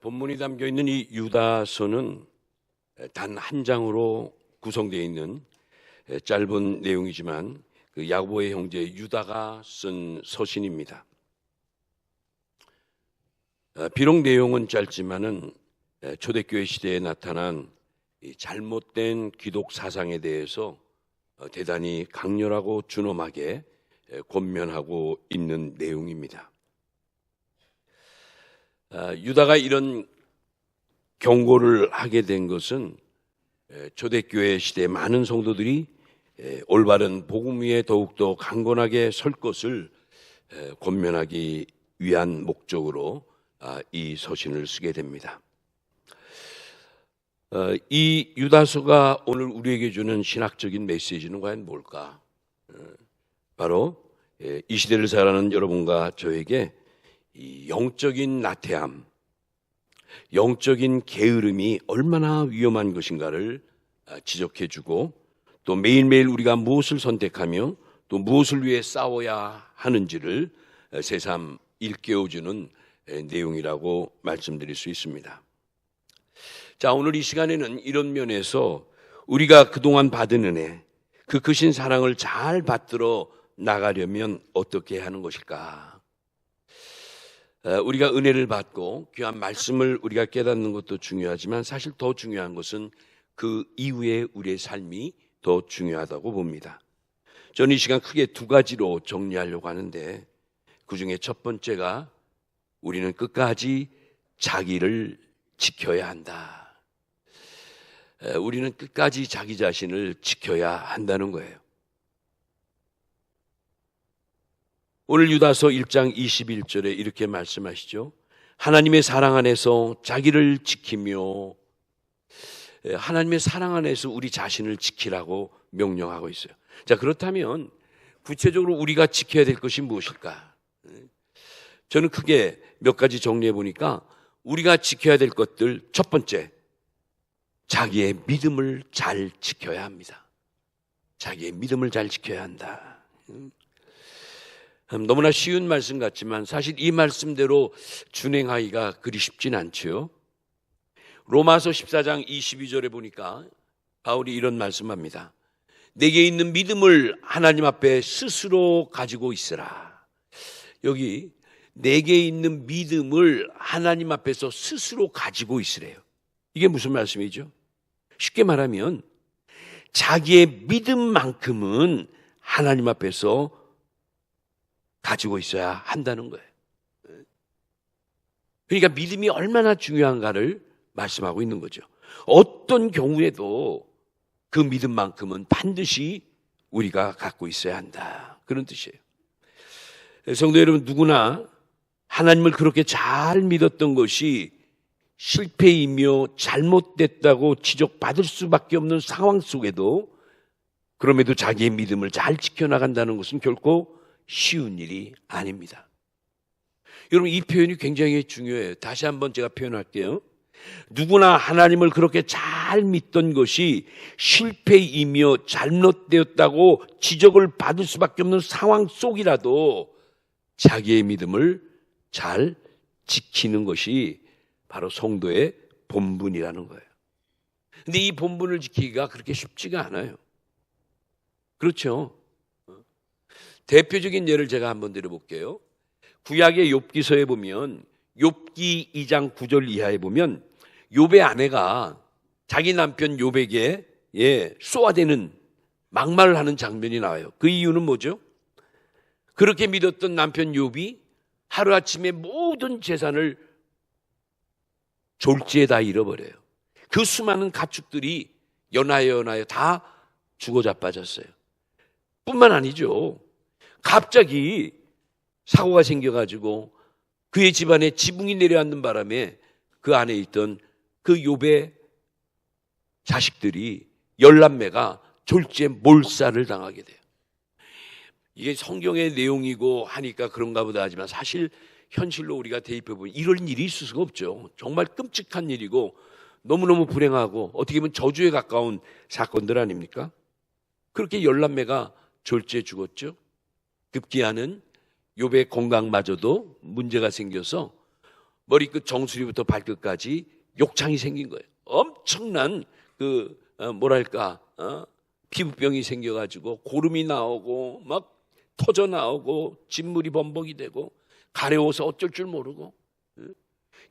본문이 담겨 있는 이 유다서는 단 한 장으로 구성되어 있는 짧은 내용이지만 그 야고보의 형제 유다가 쓴 서신입니다. 비록 내용은 짧지만은 초대교회 시대에 나타난 이 잘못된 기독 사상에 대해서 대단히 강렬하고 준엄하게 권면하고 있는 내용입니다. 유다가 이런 경고를 하게 된 것은 초대교회 시대에 많은 성도들이 올바른 복음 위에 더욱더 강건하게 설 것을 권면하기 위한 목적으로 이 서신을 쓰게 됩니다. 이 유다서가 오늘 우리에게 주는 신학적인 메시지는 과연 뭘까? 바로 이 시대를 살아가는 여러분과 저에게 이 영적인 나태함, 영적인 게으름이 얼마나 위험한 것인가를 지적해주고 또 매일매일 우리가 무엇을 선택하며 또 무엇을 위해 싸워야 하는지를 새삼 일깨워주는 내용이라고 말씀드릴 수 있습니다. 자, 오늘 이 시간에는 이런 면에서 우리가 그동안 받은 은혜, 그 크신 사랑을 잘 받들어 나가려면 어떻게 하는 것일까? 우리가 은혜를 받고 귀한 말씀을 우리가 깨닫는 것도 중요하지만 사실 더 중요한 것은 그 이후에 우리의 삶이 더 중요하다고 봅니다. 저는 이 시간 크게 두 가지로 정리하려고 하는데 그 중에 첫 번째가 우리는 끝까지 자기를 지켜야 한다. 우리는 끝까지 자기 자신을 지켜야 한다는 거예요. 오늘 유다서 1장 21절에 이렇게 말씀하시죠. 하나님의 사랑 안에서 자기를 지키며, 하나님의 사랑 안에서 우리 자신을 지키라고 명령하고 있어요. 자, 그렇다면 구체적으로 우리가 지켜야 될 것이 무엇일까? 저는 크게 몇 가지 정리해 보니까 우리가 지켜야 될 것들, 첫 번째, 자기의 믿음을 잘 지켜야 합니다. 자기의 믿음을 잘 지켜야 한다. 너무나 쉬운 말씀 같지만 사실 이 말씀대로 준행하기가 그리 쉽진 않죠. 로마서 14장 22절에 보니까 바울이 이런 말씀합니다. 내게 있는 믿음을 하나님 앞에 스스로 가지고 있으라. 여기 내게 있는 믿음을 하나님 앞에서 스스로 가지고 있으래요. 이게 무슨 말씀이죠? 쉽게 말하면 자기의 믿음만큼은 하나님 앞에서 가지고 있어야 한다는 거예요. 그러니까 믿음이 얼마나 중요한가를 말씀하고 있는 거죠. 어떤 경우에도 그 믿음만큼은 반드시 우리가 갖고 있어야 한다. 그런 뜻이에요. 성도 여러분, 누구나 하나님을 그렇게 잘 믿었던 것이 실패이며 잘못됐다고 지적받을 수밖에 없는 상황 속에도 그럼에도 자기의 믿음을 잘 지켜나간다는 것은 결코 쉬운 일이 아닙니다. 여러분, 이 표현이 굉장히 중요해요. 다시 한번 제가 표현할게요. 누구나 하나님을 그렇게 잘 믿던 것이 실패이며 잘못되었다고 지적을 받을 수밖에 없는 상황 속이라도 자기의 믿음을 잘 지키는 것이 바로 성도의 본분이라는 거예요. 근데 이 본분을 지키기가 그렇게 쉽지가 않아요. 그렇죠? 대표적인 예를 제가 한번 드려볼게요. 구약의 욥기서에 보면 욥기 2장 9절 이하에 보면 욥의 아내가 자기 남편 욥에게 쏘아대는 막말을 하는 장면이 나와요. 그 이유는 뭐죠? 그렇게 믿었던 남편 욥이 하루아침에 모든 재산을 졸지에 다 잃어버려요. 그 수많은 가축들이 연하여 다 죽어 자빠졌어요. 뿐만 아니죠. 갑자기 사고가 생겨가지고 그의 집안에 지붕이 내려앉는 바람에 그 안에 있던 그 욥의 자식들이 10남매가 졸지에 몰살을 당하게 돼요. 이게 성경의 내용이고 하니까 그런가 보다 하지만 사실 현실로 우리가 대입해보면 이런 일이 있을 수가 없죠. 정말 끔찍한 일이고 너무너무 불행하고 어떻게 보면 저주에 가까운 사건들 아닙니까? 그렇게 10남매가 졸지에 죽었죠. 급기야는 욥의 건강마저도 문제가 생겨서 머리끝 정수리부터 발끝까지 욕창이 생긴 거예요. 엄청난 피부병이 생겨가지고 고름이 나오고 막 터져 나오고 진물이 범벅이 되고 가려워서 어쩔 줄 모르고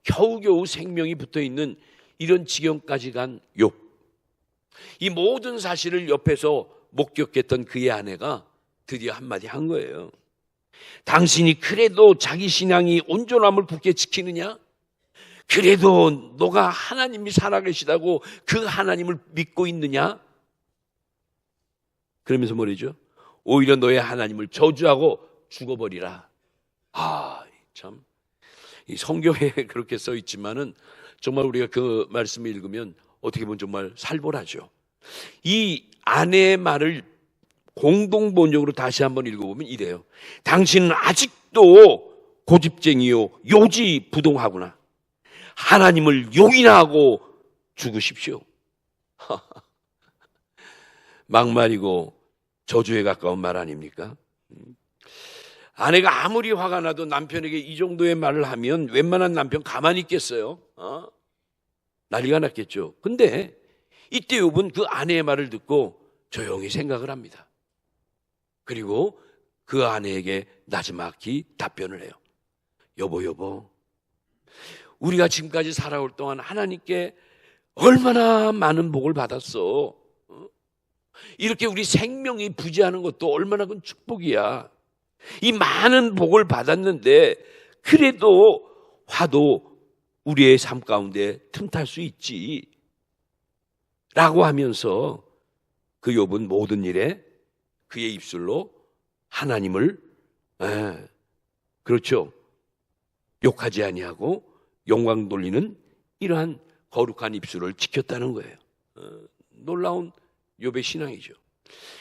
겨우겨우 생명이 붙어있는 이런 지경까지 간 욥. 이 모든 사실을 옆에서 목격했던 그의 아내가 드디어 한마디 한 거예요. 당신이 그래도 자기 신앙이 온전함을 굳게 지키느냐? 그래도 너가 하나님이 살아계시다고 그 하나님을 믿고 있느냐? 그러면서 뭐래죠? 오히려 너의 하나님을 저주하고 죽어버리라. 참. 이 성경에 그렇게 써 있지만은 정말 우리가 그 말씀을 읽으면 어떻게 보면 정말 살벌하죠. 이 아내의 말을 공동 번역으로 다시 한번 읽어보면 이래요. 당신은 아직도 고집쟁이요 요지부동하구나. 하나님을 용이나 하고 죽으십시오. 막말이고 저주에 가까운 말 아닙니까? 아내가 아무리 화가 나도 남편에게 이 정도의 말을 하면 웬만한 남편 가만히 있겠어요? 난리가 났겠죠. 근데 이때 욥은 그 아내의 말을 듣고 조용히 생각을 합니다. 그리고 그 아내에게 나지막히 답변을 해요. 여보, 우리가 지금까지 살아올 동안 하나님께 얼마나 많은 복을 받았어. 이렇게 우리 생명이 부재하는 것도 얼마나 큰 축복이야. 이 많은 복을 받았는데 그래도 화도 우리의 삶 가운데 틈탈 수 있지 라고 하면서 그 욥은 모든 일에 그의 입술로 하나님을 그렇죠, 욕하지 아니하고 영광 돌리는 이러한 거룩한 입술을 지켰다는 거예요. 놀라운 욥의 신앙이죠.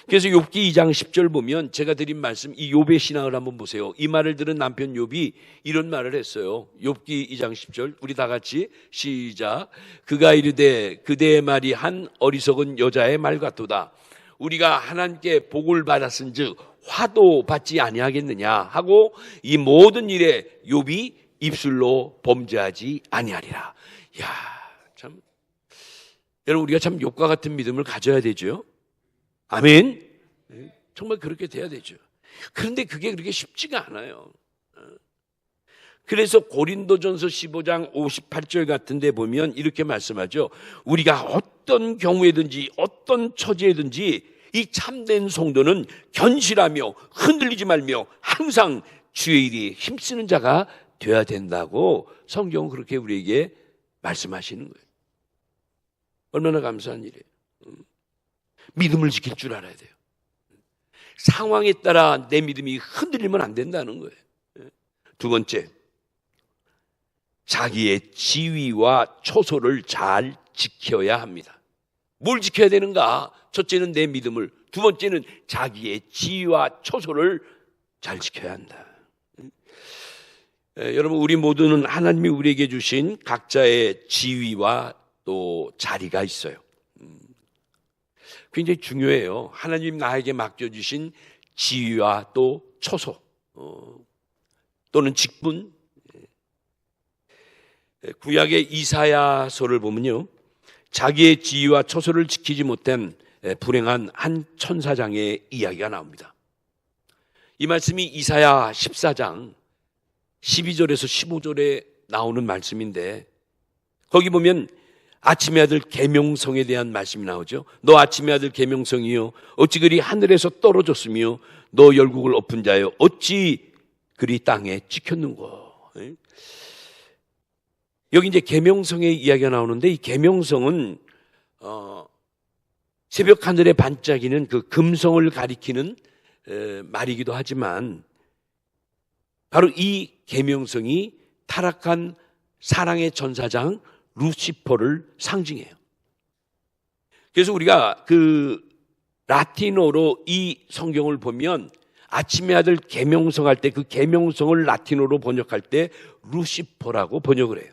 그래서 욥기 2장 10절 보면 제가 드린 말씀, 이 욥의 신앙을 한번 보세요. 이 말을 들은 남편 욥이 이런 말을 했어요. 욥기 2장 10절 우리 다 같이 시작. 그가 이르되 그대의 말이 한 어리석은 여자의 말 같도다. 우리가 하나님께 복을 받았은즉 화도 받지 아니하겠느냐 하고 이 모든 일에 욥이 입술로 범죄하지 아니하리라. 야, 참 여러분, 우리가 참 욥과 같은 믿음을 가져야 되죠. 아멘. 정말 그렇게 돼야 되죠. 그런데 그게 그렇게 쉽지가 않아요. 그래서 고린도전서 15장 58절 같은 데 보면 이렇게 말씀하죠. 우리가 어떤 경우에든지 어떤 처지에든지 이 참된 성도는 견실하며 흔들리지 말며 항상 주의 일에 힘쓰는 자가 되어야 된다고 성경은 그렇게 우리에게 말씀하시는 거예요. 얼마나 감사한 일이에요. 믿음을 지킬 줄 알아야 돼요. 상황에 따라 내 믿음이 흔들리면 안 된다는 거예요. 두 번째, 자기의 지위와 초소를 잘 지켜야 합니다. 뭘 지켜야 되는가? 첫째는 내 믿음을, 두 번째는 자기의 지위와 초소를 잘 지켜야 한다. 여러분, 우리 모두는 하나님이 우리에게 주신 각자의 지위와 또 자리가 있어요. 굉장히 중요해요. 하나님 나에게 맡겨주신 지위와 또 초소 또는 직분. 구약의 이사야서를 보면요, 자기의 지위와 초소를 지키지 못한 불행한 한 천사장의 이야기가 나옵니다. 이 말씀이 이사야 14장 12절에서 15절에 나오는 말씀인데, 거기 보면 아침의 아들 계명성에 대한 말씀이 나오죠. 너 아침의 아들 계명성이요, 어찌 그리 하늘에서 떨어졌으며 너 열국을 엎은 자요, 어찌 그리 땅에 찍혔는고. 여기 이제 계명성의 이야기가 나오는데, 이 계명성은 새벽 하늘에 반짝이는 그 금성을 가리키는 말이기도 하지만, 바로 이 계명성이 타락한 사랑의 전사장 루시퍼를 상징해요. 그래서 우리가 그 라틴어로 이 성경을 보면 아침의 아들 계명성 할 때 그 계명성을 라틴어로 번역할 때 루시퍼라고 번역을 해요.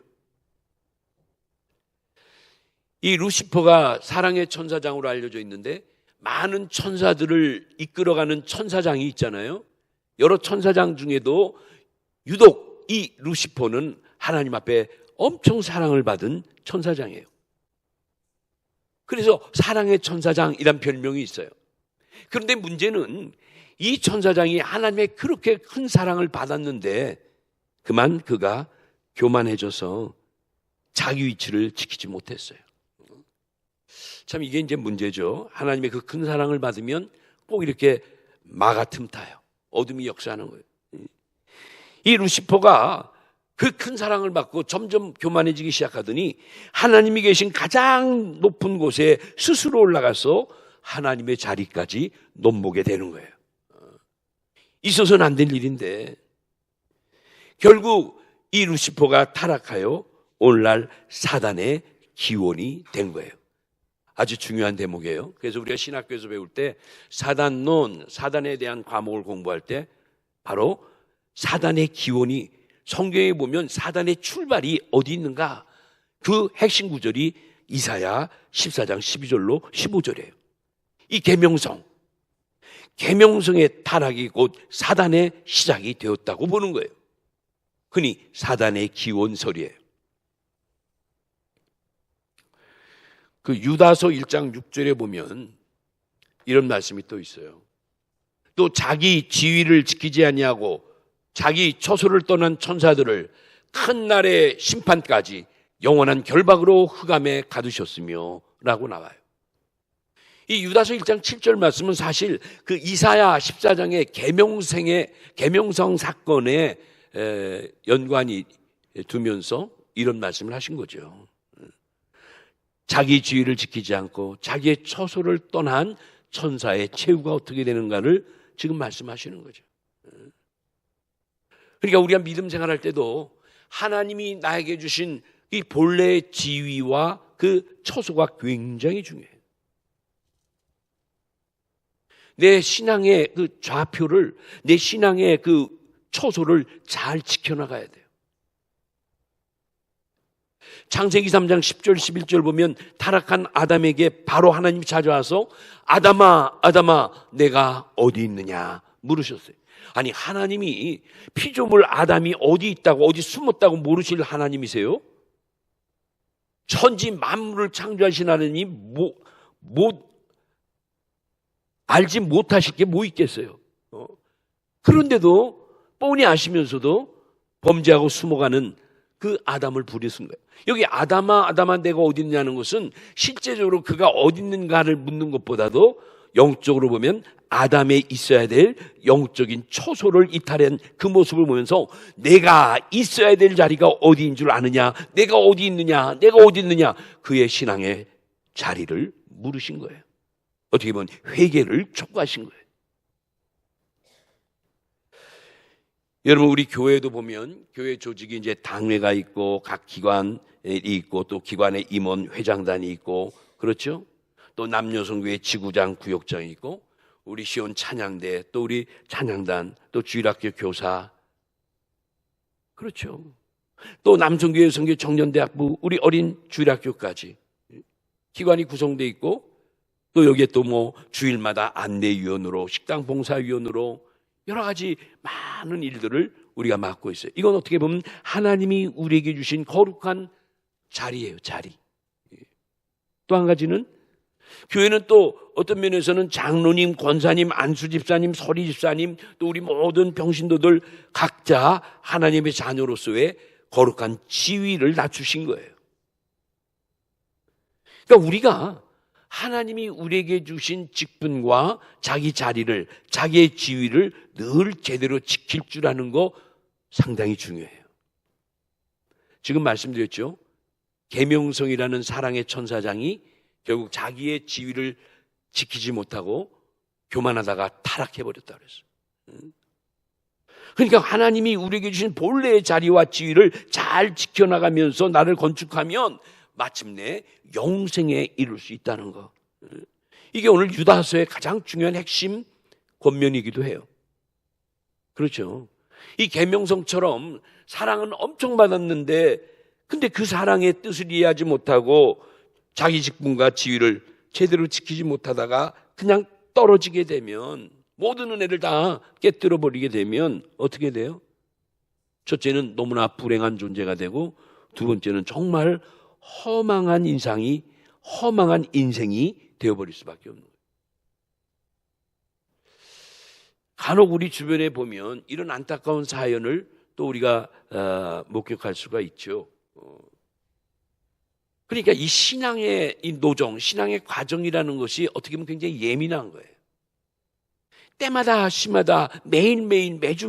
이 루시퍼가 사랑의 천사장으로 알려져 있는데, 많은 천사들을 이끌어가는 천사장이 있잖아요. 여러 천사장 중에도 유독 이 루시퍼는 하나님 앞에 엄청 사랑을 받은 천사장이에요. 그래서 사랑의 천사장이란 별명이 있어요. 그런데 문제는 이 천사장이 하나님의 그렇게 큰 사랑을 받았는데 그만 그가 교만해져서 자기 위치를 지키지 못했어요. 참 이게 이제 문제죠. 하나님의 그 큰 사랑을 받으면 꼭 이렇게 마가 틈타요. 어둠이 역사하는 거예요. 이 루시퍼가 그 큰 사랑을 받고 점점 교만해지기 시작하더니 하나님이 계신 가장 높은 곳에 스스로 올라가서 하나님의 자리까지 넘보게 되는 거예요. 있어서는 안 될 일인데 결국 이 루시퍼가 타락하여 오늘날 사단의 기원이 된 거예요. 아주 중요한 대목이에요. 그래서 우리가 신학교에서 배울 때 사단론, 사단에 대한 과목을 공부할 때 바로 사단의 기원이 성경에 보면 사단의 출발이 어디 있는가? 그 핵심 구절이 이사야 14장 12절로 15절이에요. 이 계명성의 타락이 곧 사단의 시작이 되었다고 보는 거예요. 흔히 사단의 기원설이에요. 그 유다서 1장 6절에 보면 이런 말씀이 또 있어요. 또 자기 지위를 지키지 아니하고 자기 처소를 떠난 천사들을 큰 날의 심판까지 영원한 결박으로 흑암에 가두셨으며 라고 나와요. 이 유다서 1장 7절 말씀은 사실 그 이사야 14장의 계명성 사건에 연관이 두면서 이런 말씀을 하신 거죠. 자기 지위를 지키지 않고 자기의 처소를 떠난 천사의 최후가 어떻게 되는가를 지금 말씀하시는 거죠. 그러니까 우리가 믿음 생활할 때도 하나님이 나에게 주신 이 본래의 지위와 그 처소가 굉장히 중요해요. 내 신앙의 그 좌표를, 내 신앙의 그 처소를 잘 지켜나가야 돼요. 창세기 3장 10절 11절 보면 타락한 아담에게 바로 하나님이 찾아와서 아담아 내가 어디 있느냐 물으셨어요. 아니 하나님이 피조물 아담이 어디 있다고 어디 숨었다고 모르실 하나님이세요? 천지 만물을 창조하신 하나님이 알지 못하실 게 뭐 있겠어요? 그런데도 뻔히 아시면서도 범죄하고 숨어가는 그 아담을 부르신 거예요. 여기 아담아 내가 어디 있냐는 것은 실제적으로 그가 어디 있는가를 묻는 것보다도 영적으로 보면 아담에 있어야 될 영적인 처소를 이탈한 그 모습을 보면서 내가 있어야 될 자리가 어디인 줄 아느냐, 내가 어디 있느냐 그의 신앙의 자리를 물으신 거예요. 어떻게 보면 회개를 촉구하신 거예요. 여러분 우리 교회도 보면 교회 조직이 이제 당회가 있고 각 기관이 있고 또 기관의 임원 회장단이 있고 그렇죠? 또 남녀성교회 지구장 구역장이 있고 우리 시온 찬양대 또 우리 찬양단 또 주일학교 교사 그렇죠? 또 남성교회 성교 청년대학부 우리 어린 주일학교까지 기관이 구성되어 있고 또 여기에 또 뭐 주일마다 안내위원으로 식당 봉사위원으로 여러 가지 많은 일들을 우리가 맡고 있어요. 이건 어떻게 보면 하나님이 우리에게 주신 거룩한 자리예요, 자리. 또 한 가지는 교회는 또 어떤 면에서는 장로님, 권사님, 안수집사님, 서리집사님 또 우리 모든 병신도들 각자 하나님의 자녀로서의 거룩한 지위를 낮추신 거예요. 그러니까 우리가 하나님이 우리에게 주신 직분과 자기 자리를, 자기의 지위를 늘 제대로 지킬 줄 아는 거 상당히 중요해요. 지금 말씀드렸죠. 계명성이라는 사랑의 천사장이 결국 자기의 지위를 지키지 못하고 교만하다가 타락해버렸다 그랬어요. 그러니까 하나님이 우리에게 주신 본래의 자리와 지위를 잘 지켜나가면서 나를 건축하면 마침내 영생에 이룰 수 있다는 거. 이게 오늘 유다서의 가장 중요한 핵심 권면이기도 해요. 그렇죠. 이 계명성처럼 사랑은 엄청 받았는데 근데 그 사랑의 뜻을 이해하지 못하고 자기 직분과 지위를 제대로 지키지 못하다가 그냥 떨어지게 되면 모든 은혜를 다 깨뜨려 버리게 되면 어떻게 돼요? 첫째는 너무나 불행한 존재가 되고, 두 번째는 정말 허망한 인생이 되어버릴 수밖에 없는 거예요. 간혹 우리 주변에 보면 이런 안타까운 사연을 또 우리가 목격할 수가 있죠. 그러니까 이 신앙의 이 노정, 신앙의 과정이라는 것이 어떻게 보면 굉장히 예민한 거예요. 때마다 시마다 매일매일 매주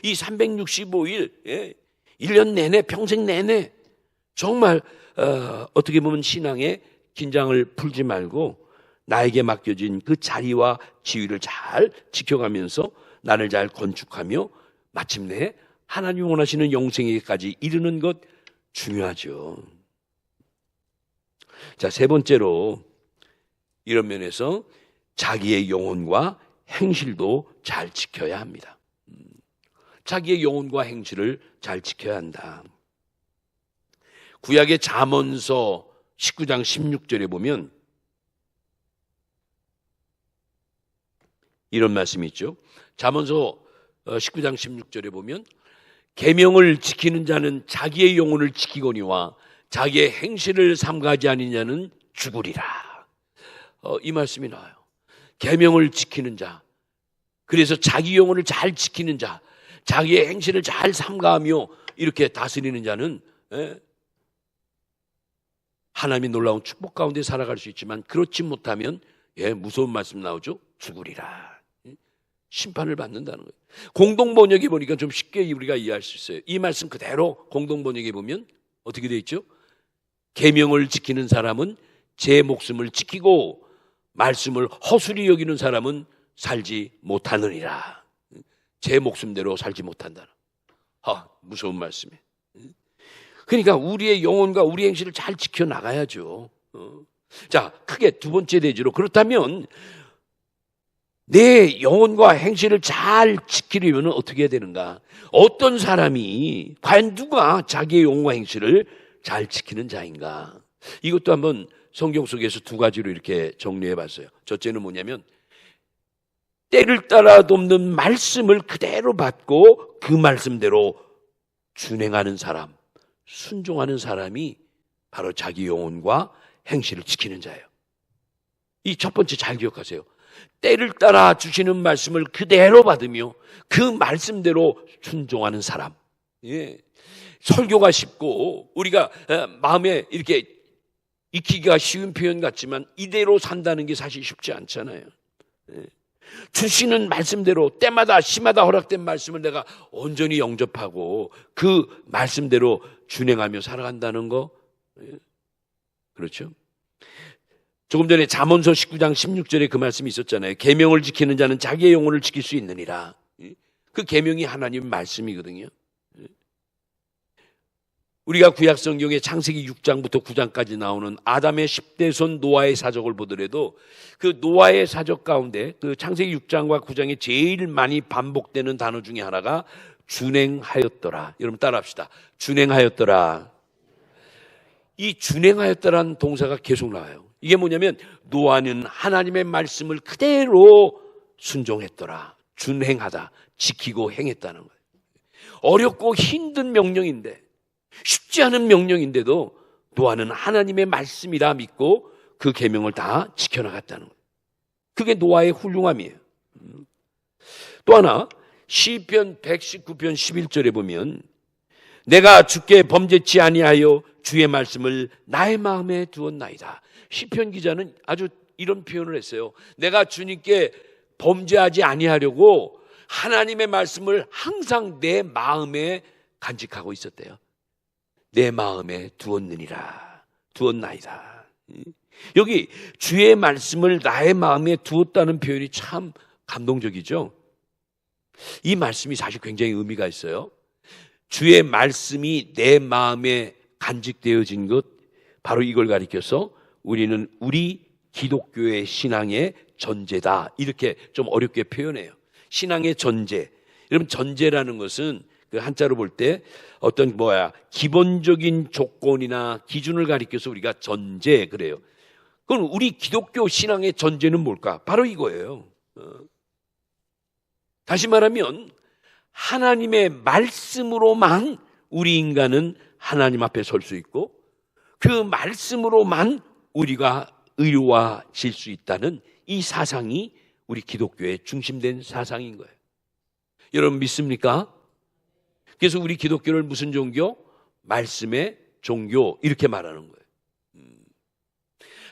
이 365일 1년 내내 평생 내내 정말 어떻게 보면 신앙의 긴장을 풀지 말고 나에게 맡겨진 그 자리와 지위를 잘 지켜가면서 나를 잘 건축하며 마침내 하나님이 원하시는 영생에까지 이르는 것 중요하죠. 자, 세 번째로 이런 면에서 자기의 영혼과 행실도 잘 지켜야 합니다. 자기의 영혼과 행실을 잘 지켜야 한다. 구약의 잠언서 19장 16절에 보면 이런 말씀이 있죠. 잠언서 19장 16절에 보면 계명을 지키는 자는 자기의 영혼을 지키거니와 자기의 행실을 삼가하지 아닌 자는 죽으리라. 이 말씀이 나와요. 계명을 지키는 자, 그래서 자기 영혼을 잘 지키는 자, 자기의 행실을 잘 삼가하며 이렇게 다스리는 자는 하나님의 놀라운 축복 가운데 살아갈 수 있지만 그렇지 못하면 무서운 말씀 나오죠. 죽으리라. 심판을 받는다는 거예요. 공동번역에 보니까 좀 쉽게 우리가 이해할 수 있어요. 이 말씀 그대로 공동번역에 보면 어떻게 되어 있죠? 계명을 지키는 사람은 제 목숨을 지키고 말씀을 허술히 여기는 사람은 살지 못하느니라. 제 목숨대로 살지 못한다. 무서운 말씀이에요. 그러니까 우리의 영혼과 우리 행실을 잘 지켜나가야죠. 자, 크게 두 번째 대지로 그렇다면 내 영혼과 행실을 잘 지키려면 어떻게 해야 되는가? 어떤 사람이, 과연 누가 자기의 영혼과 행실을 잘 지키는 자인가? 이것도 한번 성경 속에서 두 가지로 이렇게 정리해 봤어요. 첫째는 뭐냐면 때를 따라 돕는 말씀을 그대로 받고 그 말씀대로 준행하는 사람, 순종하는 사람이 바로 자기 영혼과 행실을 지키는 자예요. 이 첫 번째 잘 기억하세요. 때를 따라 주시는 말씀을 그대로 받으며 그 말씀대로 순종하는 사람. 설교가 쉽고 우리가 마음에 이렇게 익히기가 쉬운 표현 같지만 이대로 산다는 게 사실 쉽지 않잖아요. 주시는 말씀대로 때마다 시마다 허락된 말씀을 내가 온전히 영접하고 그 말씀대로 준행하며 살아간다는 거. 그렇죠? 조금 전에 잠언서 19장 16절에 그 말씀이 있었잖아요. 계명을 지키는 자는 자기의 영혼을 지킬 수 있느니라. 그 계명이 하나님 말씀이거든요. 우리가 구약 성경의 창세기 6장부터 9장까지 나오는 아담의 10대 손 노아의 사적을 보더라도 그 노아의 사적 가운데 그 창세기 6장과 9장에 제일 많이 반복되는 단어 중에 하나가 준행하였더라. 여러분 따라합시다. 준행하였더라. 이 준행하였더라는 동사가 계속 나와요. 이게 뭐냐면 노아는 하나님의 말씀을 그대로 순종했더라. 준행하다. 지키고 행했다는 거예요. 어렵고 힘든 명령인데 쉽지 않은 명령인데도 노아는 하나님의 말씀이라 믿고 그 계명을 다 지켜나갔다는 거예요. 그게 노아의 훌륭함이에요. 또 하나 시편 119편 11절에 보면 내가 주께 범죄치 아니하여 주의 말씀을 나의 마음에 두었나이다. 시편 기자는 아주 이런 표현을 했어요. 내가 주님께 범죄하지 아니하려고 하나님의 말씀을 항상 내 마음에 간직하고 있었대요. 내 마음에 두었나이다. 여기 주의 말씀을 나의 마음에 두었다는 표현이 참 감동적이죠. 이 말씀이 사실 굉장히 의미가 있어요. 주의 말씀이 내 마음에 간직되어진 것, 바로 이걸 가리켜서 우리는 우리 기독교의 신앙의 전제다. 이렇게 좀 어렵게 표현해요. 신앙의 전제. 여러분 전제라는 것은 그 한자로 볼 때 어떤 기본적인 조건이나 기준을 가리켜서 우리가 전제 그래요. 그럼 우리 기독교 신앙의 전제는 뭘까? 바로 이거예요. 다시 말하면 하나님의 말씀으로만 우리 인간은 하나님 앞에 설 수 있고 그 말씀으로만 우리가 의로워질 수 있다는 이 사상이 우리 기독교의 중심된 사상인 거예요. 여러분 믿습니까? 그래서 우리 기독교를 무슨 종교? 말씀의 종교 이렇게 말하는 거예요.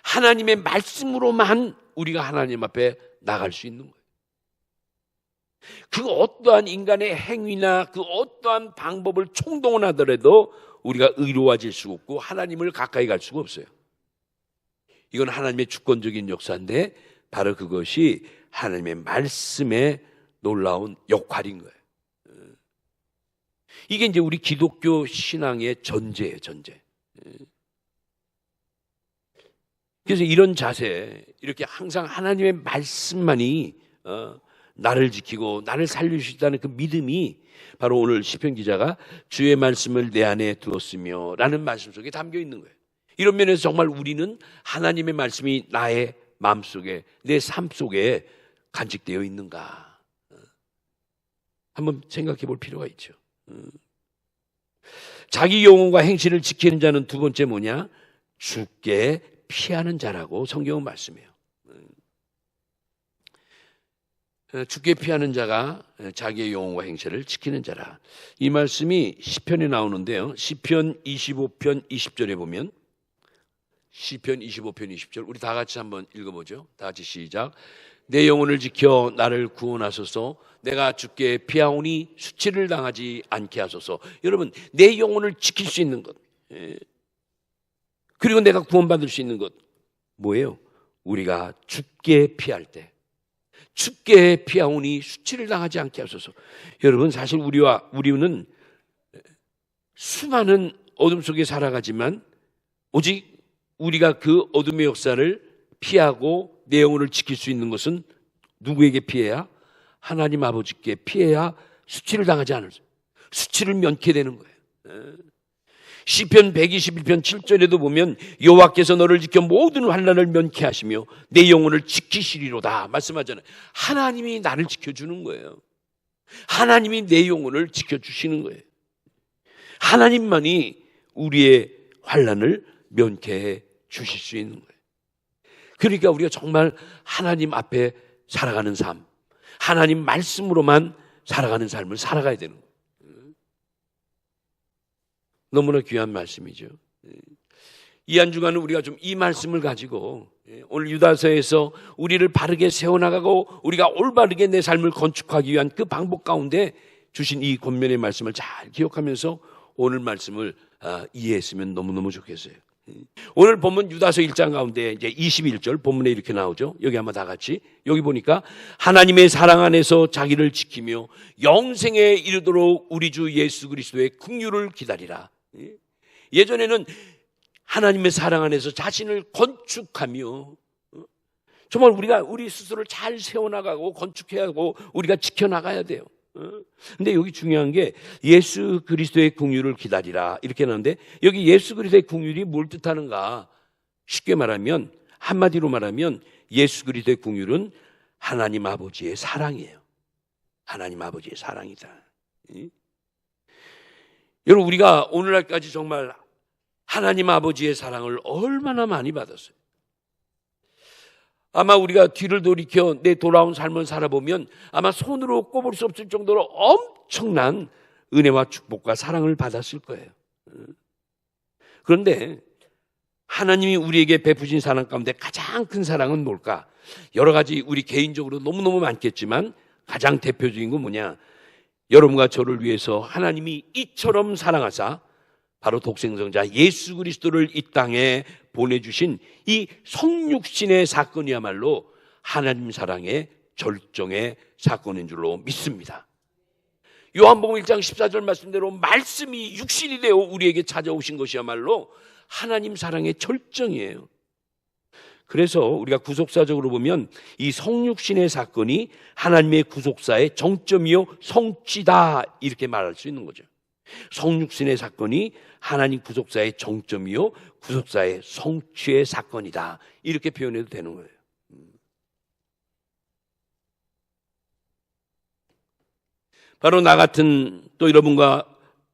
하나님의 말씀으로만 우리가 하나님 앞에 나갈 수 있는 거예요. 그 어떠한 인간의 행위나 그 어떠한 방법을 총동원하더라도 우리가 의로워질 수 없고 하나님을 가까이 갈 수가 없어요. 이건 하나님의 주권적인 역사인데 바로 그것이 하나님의 말씀의 놀라운 역할인 거예요. 이게 이제 우리 기독교 신앙의 전제예요, 전제. 그래서 이런 자세, 이렇게 항상 하나님의 말씀만이 나를 지키고 나를 살릴 수 있다는 그 믿음이 바로 오늘 시편 기자가 주의 말씀을 내 안에 두었으며 라는 말씀 속에 담겨 있는 거예요. 이런 면에서 정말 우리는 하나님의 말씀이 나의 마음속에, 내 삶 속에 간직되어 있는가 한번 생각해 볼 필요가 있죠. 자기 영혼과 행실을 지키는 자는 두 번째 뭐냐? 죽게 피하는 자라고 성경은 말씀해요. 죽게 피하는 자가 자기의 영혼과 행실을 지키는 자라. 이 말씀이 시편에 나오는데요. 시편 25편 20절에 보면 시편 25편 20절 우리 다 같이 한번 읽어보죠. 다 같이 시작. 내 영혼을 지켜 나를 구원하소서. 내가 죽게 피하오니 수치를 당하지 않게 하소서. 여러분 내 영혼을 지킬 수 있는 것 그리고 내가 구원받을 수 있는 것 뭐예요? 우리가 죽게 피할 때 죽게 피하오니 수치를 당하지 않게 하소서. 여러분 사실 우리는 수많은 어둠 속에 살아가지만 오직 우리가 그 어둠의 역사를 피하고 내 영혼을 지킬 수 있는 것은 누구에게 피해야? 하나님 아버지께 피해야 수치를 당하지 않을 수치를 면케 되는 거예요. 시편 121편 7절에도 보면 여호와께서 너를 지켜 모든 환난을 면케하시며 내 영혼을 지키시리로다 말씀하잖아요. 하나님이 나를 지켜주는 거예요. 하나님이 내 영혼을 지켜주시는 거예요. 하나님만이 우리의 환난을 면케해 주실 수 있는 거예요. 그러니까 우리가 정말 하나님 앞에 살아가는 삶, 하나님 말씀으로만 살아가는 삶을 살아가야 되는 거예요. 너무나 귀한 말씀이죠. 이 한 주간은 우리가 좀 이 말씀을 가지고 오늘 유다서에서 우리를 바르게 세워나가고 우리가 올바르게 내 삶을 건축하기 위한 그 방법 가운데 주신 이 권면의 말씀을 잘 기억하면서 오늘 말씀을 이해했으면 너무너무 좋겠어요. 오늘 본문 유다서 1장 가운데 이제 21절 본문에 이렇게 나오죠. 여기 한번 다 같이 여기 보니까 하나님의 사랑 안에서 자기를 지키며 영생에 이르도록 우리 주 예수 그리스도의 긍휼을 기다리라. 예전에는 하나님의 사랑 안에서 자신을 건축하며 정말 우리가 우리 스스로를 잘 세워나가고 건축해야 하고 우리가 지켜나가야 돼요. 근데 여기 중요한 게 예수 그리스도의 긍휼을 기다리라 이렇게 나오는데 여기 예수 그리스도의 긍휼이 뭘 뜻하는가? 쉽게 말하면 한마디로 말하면 예수 그리스도의 긍휼은 하나님 아버지의 사랑이에요. 하나님 아버지의 사랑이다. 여러분 우리가 오늘날까지 정말 하나님 아버지의 사랑을 얼마나 많이 받았어요. 아마 우리가 뒤를 돌이켜 내 돌아온 삶을 살아보면 아마 손으로 꼽을 수 없을 정도로 엄청난 은혜와 축복과 사랑을 받았을 거예요. 그런데 하나님이 우리에게 베푸신 사랑 가운데 가장 큰 사랑은 뭘까? 여러 가지 우리 개인적으로 너무너무 많겠지만 가장 대표적인 건 뭐냐? 여러분과 저를 위해서 하나님이 이처럼 사랑하사 바로 독생성자 예수 그리스도를 이 땅에 보내주신 이 성육신의 사건이야말로 하나님 사랑의 절정의 사건인 줄로 믿습니다. 요한복음 1장 14절 말씀대로 말씀이 육신이 되어 우리에게 찾아오신 것이야말로 하나님 사랑의 절정이에요. 그래서 우리가 구속사적으로 보면 이 성육신의 사건이 하나님의 구속사의 정점이요 성취다 이렇게 말할 수 있는 거죠. 성육신의 사건이 하나님 구속사의 정점이요 구속사의 성취의 사건이다 이렇게 표현해도 되는 거예요. 바로 나 같은 또 여러분과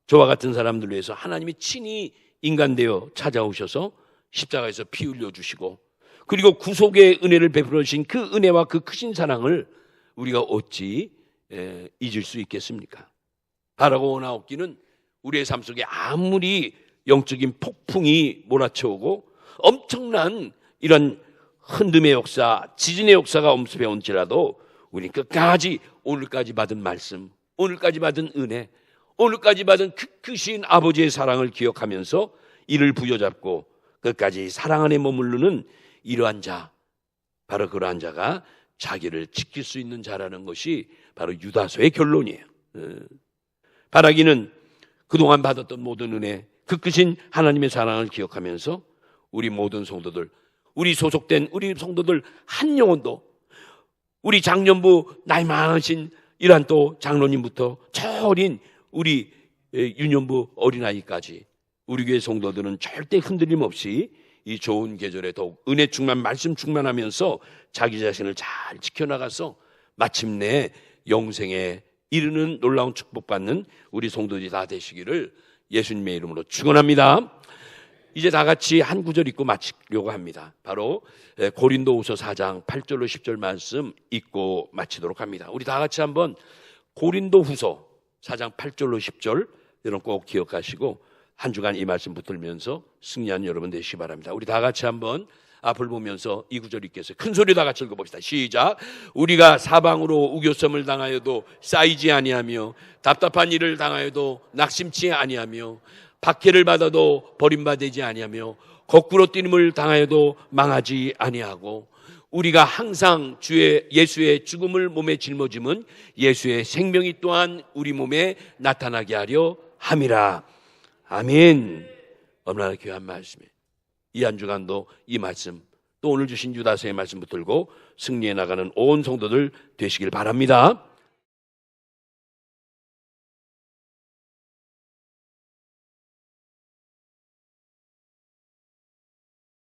저와 같은 사람들 위해서 하나님이 친히 인간되어 찾아오셔서 십자가에서 피 흘려주시고 그리고 구속의 은혜를 베풀어 주신 그 은혜와 그 크신 사랑을 우리가 어찌 잊을 수 있겠습니까? 바라고 나옵기는 우리의 삶 속에 아무리 영적인 폭풍이 몰아쳐오고 엄청난 이런 흔듦의 역사, 지진의 역사가 엄습해 온지라도 우리는 끝까지 오늘까지 받은 말씀, 오늘까지 받은 은혜, 오늘까지 받은 그 크신 아버지의 사랑을 기억하면서 이를 부여잡고 끝까지 사랑 안에 머무르는 이러한 자, 바로 그러한 자가 자기를 지킬 수 있는 자라는 것이 바로 유다서의 결론이에요. 바라기는 그동안 받았던 모든 은혜, 그 크신 하나님의 사랑을 기억하면서 우리 모든 성도들, 우리 소속된 우리 성도들 한 영혼도 우리 장년부 나이 많으신 이러한 또 장로님부터 저 어린 우리 유년부 어린아이까지 우리 교회 성도들은 절대 흔들림 없이 이 좋은 계절에 더욱 은혜 충만, 말씀 충만하면서 자기 자신을 잘 지켜나가서 마침내 영생에 이르는 놀라운 축복받는 우리 성도들이 다 되시기를 예수님의 이름으로 축원합니다. 이제 다 같이 한 구절 읽고 마치려고 합니다. 바로 고린도후서 4장 8절로 10절 말씀 읽고 마치도록 합니다. 우리 다 같이 한번 고린도후서 4장 8절로 10절 여러분 꼭 기억하시고 한 주간 이 말씀 붙들면서 승리한 여러분 되시기 바랍니다. 우리 다 같이 한번 앞을 보면서 이 구절 읽겠어요. 큰 소리 다 같이 읽어봅시다. 시작. 우리가 사방으로 우겨섬을 당하여도 쌓이지 아니하며 답답한 일을 당하여도 낙심치 아니하며 박해를 받아도 버림받지 아니하며 거꾸로 뛰임을 당하여도 망하지 아니하고 우리가 항상 주의 예수의 죽음을 몸에 짊어짐은 예수의 생명이 또한 우리 몸에 나타나게 하려 함이라. 아멘. 얼마나 귀한 말씀이에요. 이 한 주간도 이 말씀 또 오늘 주신 유다서의 말씀 붙들고 승리해 나가는 온 성도들 되시길 바랍니다.